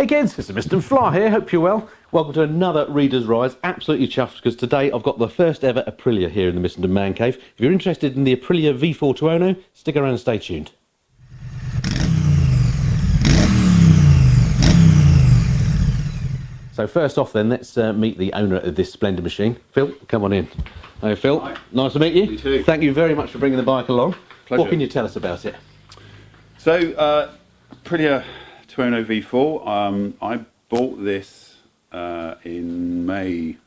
Hey kids, it's the Missenden Fly here, hope you're well. Welcome to another Reader's Rise. Absolutely chuffed because today I've got the first ever Aprilia here in the Missenden Man Cave. If you're interested in the Aprilia V4 Tuono, stick around and stay tuned. So first off then, let's meet the owner of this splendid machine. Phil, come on in. Hey Phil, Hi. Nice to meet you. You too. Thank you very much for bringing the bike along. Pleasure. What can you tell us about it? So, Aprilia Tuono V4. I bought this in May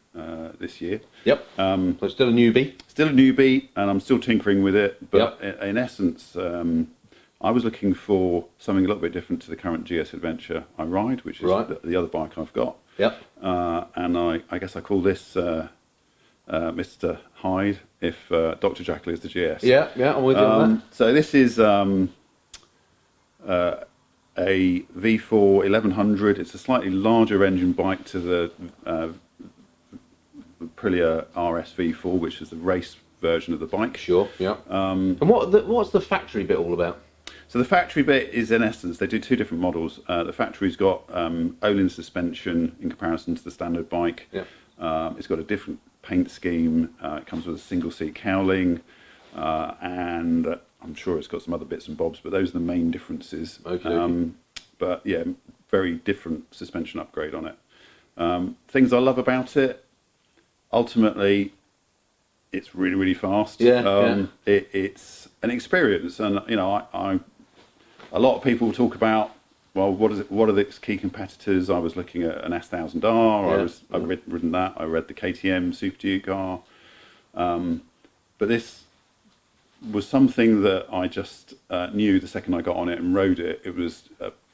this year. Yep. So still a newbie. Still a newbie, and I'm still tinkering with it. But Yep. in essence, I was looking for something a little bit different to the current GS Adventure I ride, which is Right. the other bike I've got. Yep. And I guess I call this Mr. Hyde if Dr. Jekyll is the GS. Yeah, I'm with you on that. So this is a V4 1100. It's a slightly larger engine bike to the Aprilia RS V4, which is the race version of the bike. Sure, yeah. And what's the factory bit all about? So the factory bit is, in essence, they do two different models. The factory's got Olin suspension in comparison to the standard bike. Yeah. It's got a different paint scheme. It comes with a single seat cowling, and I'm sure it's got some other bits and bobs, but those are the main differences. Okay. But yeah, very different suspension upgrade on it. Things I love about it, ultimately, it's really, really fast. Yeah, It's an experience, and you know, a lot of people talk about, well, what are its key competitors? I was looking at an S1000R. I've ridden that. I read the KTM Super Duke R. But this was something that I just knew the second I got on it and rode it. It was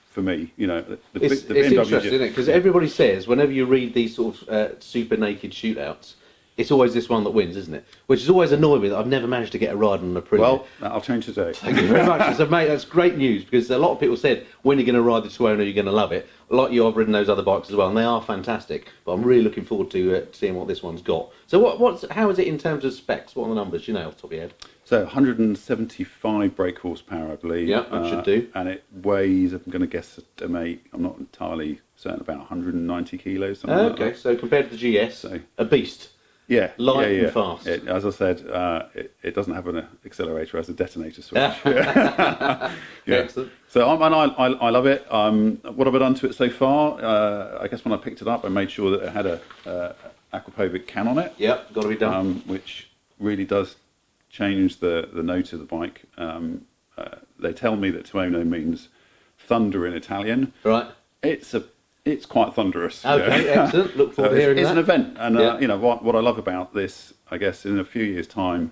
for me, you know, the It's BMW. interesting, isn't it? Because everybody says whenever you read these sort of super naked shootouts, it's always this one that wins, isn't it? Which has always annoyed me that I've never managed to get a ride on an Aprilia. Well, that'll change today. Thank you very much. So, mate, that's great news because a lot of people said when you're going to ride the Tuono, you're going to love it. Like you, I've ridden those other bikes as well, and they are fantastic. But I'm really looking forward to seeing what this one's got. So, how is it in terms of specs? What are the numbers? Do you know off the top of your head? So 175 brake horsepower, I believe. Yeah, that should do. And it weighs, I'm going to guess, I'm not entirely certain, about 190 kilos. Something like Okay, that. so compared to the GS, a beast. Yeah, Light yeah. and fast. As I said, it doesn't have an accelerator; it has a detonator switch. Yeah. Excellent. So I love it. What have I done to it so far? I guess when I picked it up, I made sure that it had a aquapovic can on it. Yep, got to be done. Which really does change the note of the bike. They tell me that Tuono means thunder in Italian. Right. It's quite thunderous. Okay, excellent. Look forward to hearing it's that. an event, and Yeah. you know what I love about this, I guess, in a few years' time,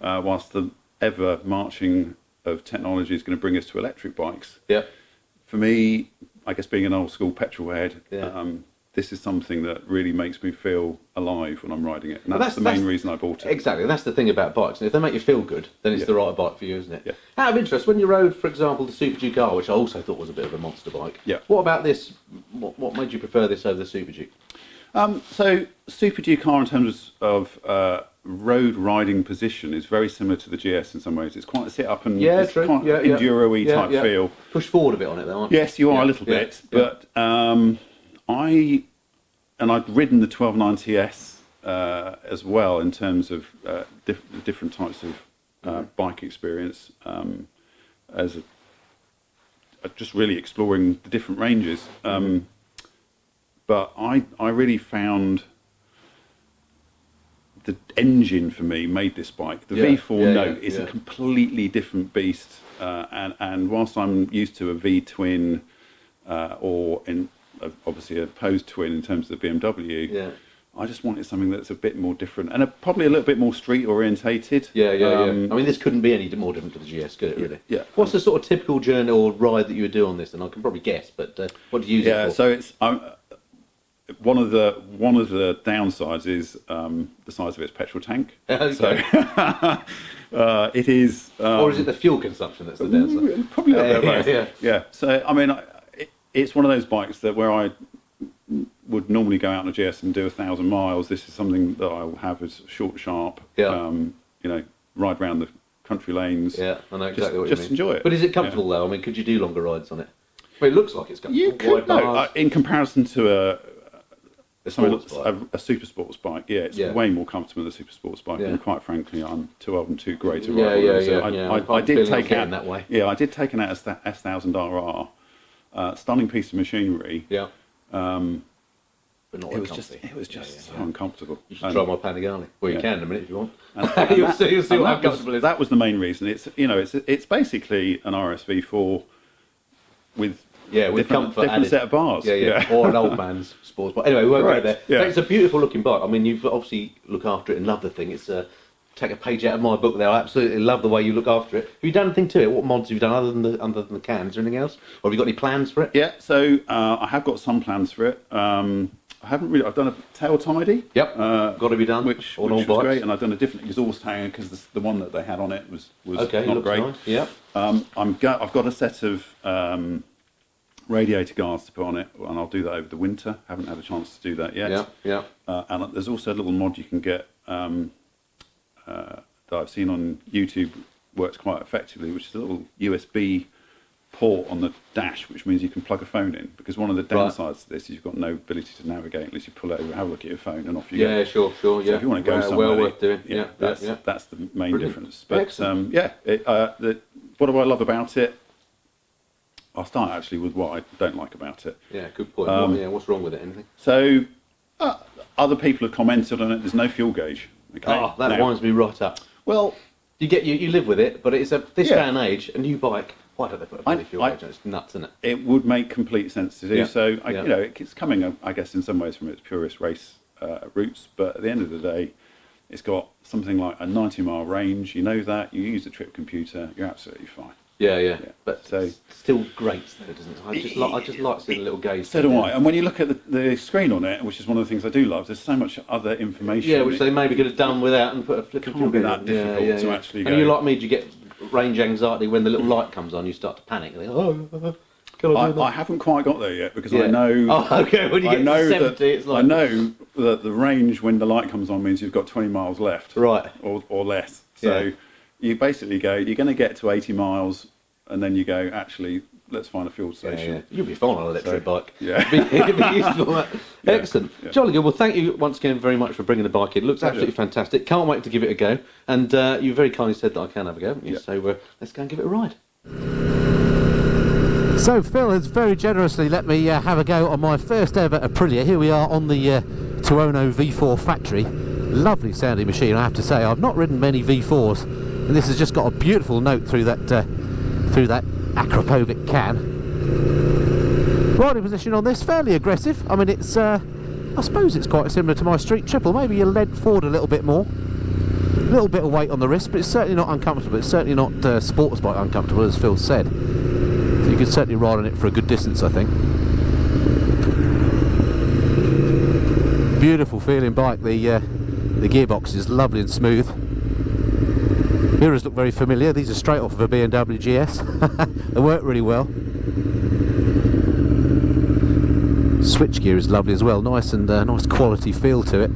whilst the ever marching of technology is going to bring us to electric bikes. Yeah. For me, I guess being an old school petrol head, Yeah. this is something that really makes me feel alive when I'm riding it, and that's the main reason I bought it. Exactly, and that's the thing about bikes. And if they make you feel good, then it's the right bike for you, isn't it? Yeah. Out of interest, when you rode, for example, the Super Duke R, which I also thought was a bit of a monster bike. Yeah. What about this? What made you prefer this over the Super Duke? So Super Duke R, in terms of road riding position, is very similar to the GS in some ways. It's quite a sit up and it's true. quite enduro-y type feel. Push forward a bit on it, though, aren't you? Yes, you are a little bit, but I'd ridden the 1290S as well in terms of different types of bike experience, as just really exploring the different ranges. But I really found the engine for me made this bike. The V4 Note is a completely different beast, and whilst I'm used to a V-twin or obviously a opposed twin in terms of the BMW, I just wanted something that's a bit more different and probably a little bit more street orientated. Yeah. I mean, this couldn't be any more different to the GS, could it? Really? Yeah. What's the sort of typical journey or ride that you would do on this? And I can probably guess, but what do you use it for? So it's one of the downsides is the size of its petrol tank. Okay. So it is. Or is it the fuel consumption that's the downside? Probably up there, both. Yeah. So I mean, it's one of those bikes that where I would normally go out on a GS and do 1,000 miles. This is something that I will have as short, sharp. You know, ride around the country lanes. Yeah, I know exactly what you mean. Just enjoy it. But is it comfortable though? I mean, could you do longer rides on it? But it looks like it's got You could, wide bars. in comparison to A sports bike. a super sports bike, yeah, it's way more comfortable than a super sports bike. Yeah. And quite frankly, I'm too old and too grey to Yeah, ride one. yeah, So yeah. I did take it out that way. Yeah, I did take an S1000RR, stunning piece of machinery. Yeah. But not It was uncomfy. just so uncomfortable. You should try my Panigale. Well, you can in a minute if you want. And you'll see what uncomfortable is. that was the main reason. It's basically an RSV4 with with comfort different added. set of bars. Yeah. Or an old man's sports bike. Anyway, we won't go Right, there. yeah. But it's a beautiful looking bike. I mean, you've obviously look after it and love the thing. It's take a page out of my book there. I absolutely love the way you look after it. Have you done anything to it? What mods have you done other than the cans or anything else? Or have you got any plans for it? Yeah, so I have got some plans for it. I haven't really. I've done a tail tidy. Yep, got to be done. Which on all was bikes. great, and I've done a different exhaust hanger because the one that they had on it was Okay, not looks great. nice. Yep. I've got a set of radiator guards to put on it, and I'll do that over the winter. Haven't had a chance to do that yet. Yeah. And there's also a little mod you can get that I've seen on YouTube works quite effectively, which is a little USB port on the dash, which means you can plug a phone in. Because one of the downsides to this is you've got no ability to navigate unless you pull it over, have a look at your phone, and off you go. Yeah, sure. So if you want to go somewhere, well worth doing. Yeah, that's the main Brilliant. difference. But Excellent. what do I love about it? I'll start actually with what I don't like about it. Yeah, good point. What's wrong with it? Anything? So other people have commented on it. There's no fuel gauge. Okay. Oh, that winds me right up. Well, You live with it, but it's this Yeah. day and age, a new bike. Why don't they put a bloody fuel gauge on? It's nuts, isn't it? it would make complete sense to do. Yeah. So Yeah. it's coming, I guess, in some ways from its purest race roots. But at the end of the day, it's got something like a 90-mile range. You know that. You use a trip computer. You're absolutely fine. Yeah. But So- it's still great, though, doesn't it? I just like seeing the little gauge. So do I. And when you look at the screen on it, which is one of the things I do love, there's so much other information. Yeah, on which it. they maybe could have done without and put a flipping Can't fuel be gauge that on. difficult to actually And go. you like me? Do you get range anxiety when the little light comes on? You start to panic. You think, can I do that? I haven't quite got there yet because Yeah. I know. Oh, okay. When you I get know to 70, it's like I know that the range when the light comes on means you've got 20 miles left, Right. or less. So Yeah. you basically go. You're going to get to 80 miles, and then you go. Actually, let's find a fuel station. Yeah. You'll be fine on an electric bike. Yeah. It'd be useful. That. Yeah, Excellent. yeah. Jolly good. Well, thank you once again very much for bringing the bike in. Looks Pleasure. absolutely fantastic. Can't wait to give it a go. And you very kindly said that I can have a go. Yeah. So let's go and give it a ride. So Phil has very generously let me have a go on my first ever Aprilia. Here we are on the Tuono V4 Factory. Lovely sounding machine, I have to say. I've not ridden many V4s, and this has just got a beautiful note through that Akrapovic can. Riding position on this, fairly aggressive. I mean, it's I suppose it's quite similar to my street triple. Maybe you lead forward a little bit more. A little bit of weight on the wrist, but it's certainly not uncomfortable. It's certainly not sports bike uncomfortable, as Phil said. So you can certainly ride on it for a good distance, I think. Beautiful feeling bike. The gearbox is lovely and smooth. Mirrors look very familiar. These are straight off of a BMW GS. They work really well. Switchgear is lovely as well. Nice and nice quality feel to it.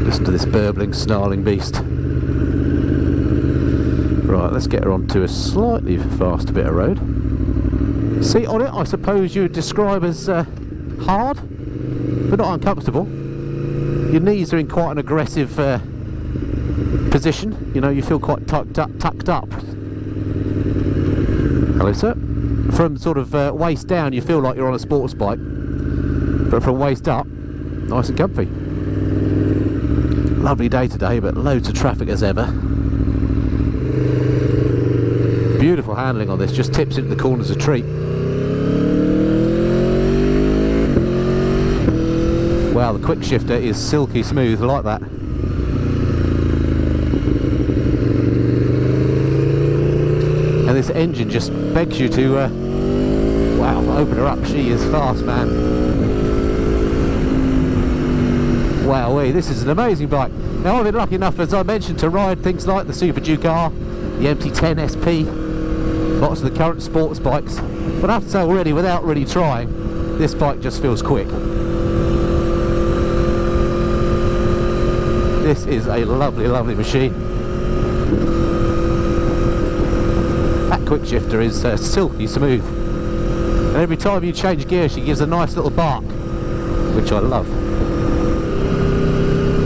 Listen to this burbling, snarling beast. Right, let's get her onto a slightly faster bit of road. Seat on it, I suppose you would describe as hard, but not uncomfortable. Your knees are in quite an aggressive position. You know, you feel quite tucked up. Hello, sir. From sort of waist down, you feel like you're on a sports bike, but from waist up, nice and comfy. Lovely day today, but loads of traffic as ever. Beautiful handling on this, just tips into the corners a treat. Wow, the quick shifter is silky smooth, like that. And this engine just begs you to, wow, open her up. She is fast, man. Wowee, this is an amazing bike. Now, I've been lucky enough, as I mentioned, to ride things like the Super Duke R, the MT-10 SP, lots of the current sports bikes. But I have to say already, without really trying, this bike just feels quick. This is a lovely, lovely machine. That quick shifter is silky smooth. And every time you change gear, she gives a nice little bark, which I love.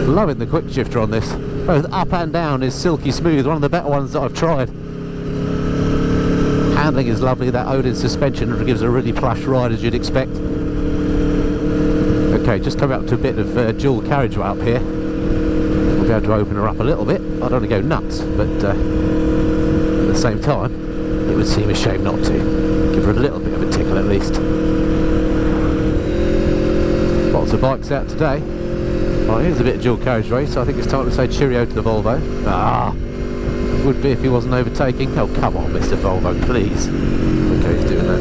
Loving the quick shifter on this. Both up and down is silky smooth, one of the better ones that I've tried. Handling is lovely, that Odin suspension gives a really plush ride as you'd expect. Okay, just coming up to a bit of dual carriageway up here. We'll be able to open her up a little bit. I don't want to go nuts, but at the same time, it would seem a shame not to. Give her a little bit of a tickle at least. Lots of bikes out today. Right, here's a bit of dual carriageway, so I think it's time to say cheerio to the Volvo. Ah, would be if he wasn't overtaking. Oh, come on, Mr. Volvo, please. Okay, he's doing that.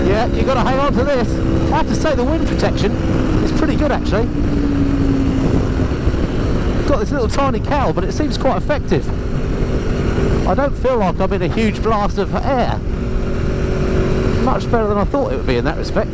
Yeah, you've got to hang on to this. I have to say the wind protection is pretty good, actually. It's got this little tiny cowl, but it seems quite effective. I don't feel like I'm in a huge blast of air. Much better than I thought it would be in that respect.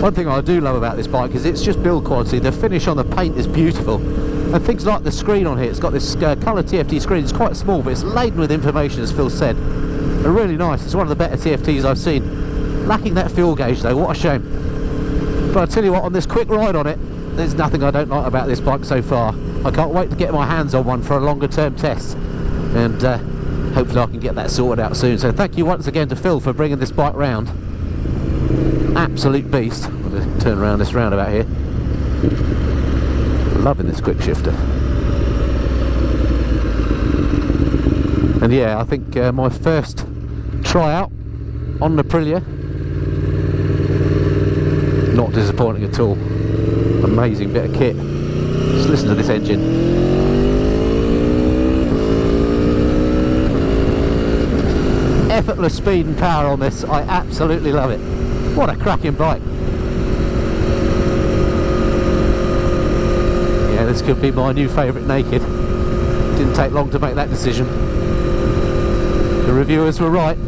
One thing I do love about this bike is it's just build quality. The finish on the paint is beautiful. And things like the screen on here, it's got this colour TFT screen. It's quite small, but it's laden with information, as Phil said. And really nice. It's one of the better TFTs I've seen. Lacking that fuel gauge though, what a shame. But I tell you what, on this quick ride on it, there's nothing I don't like about this bike so far. I can't wait to get my hands on one for a longer term test. And hopefully I can get that sorted out soon. So thank you once again to Phil for bringing this bike round. Absolute beast. I'm going to turn around this roundabout here. Loving this quick shifter. And yeah, I think my first tryout on the Aprilia, not disappointing at all. Amazing bit of kit. Just listen to this engine. Effortless speed and power on this. I absolutely love it. What a cracking bike. Yeah, this could be my new favourite naked. Didn't take long to make that decision. The reviewers were right.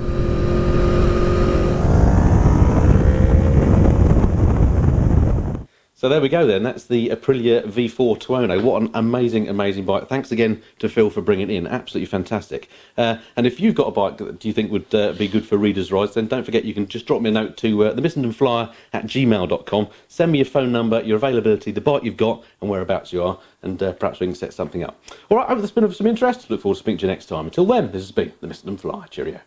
So there we go then, that's the Aprilia V4 Tuono. What an amazing, amazing bike. Thanks again to Phil for bringing it in, absolutely fantastic. And if you've got a bike that you think would be good for readers' rides, then don't forget you can just drop me a note to the missendenflyer@gmail.com. Send me your phone number, your availability, the bike you've got and whereabouts you are, and perhaps we can set something up. All right, I hope that's been of some interest. Look forward to speaking to you next time. Until then, this has been the Missenden Flyer. Cheerio.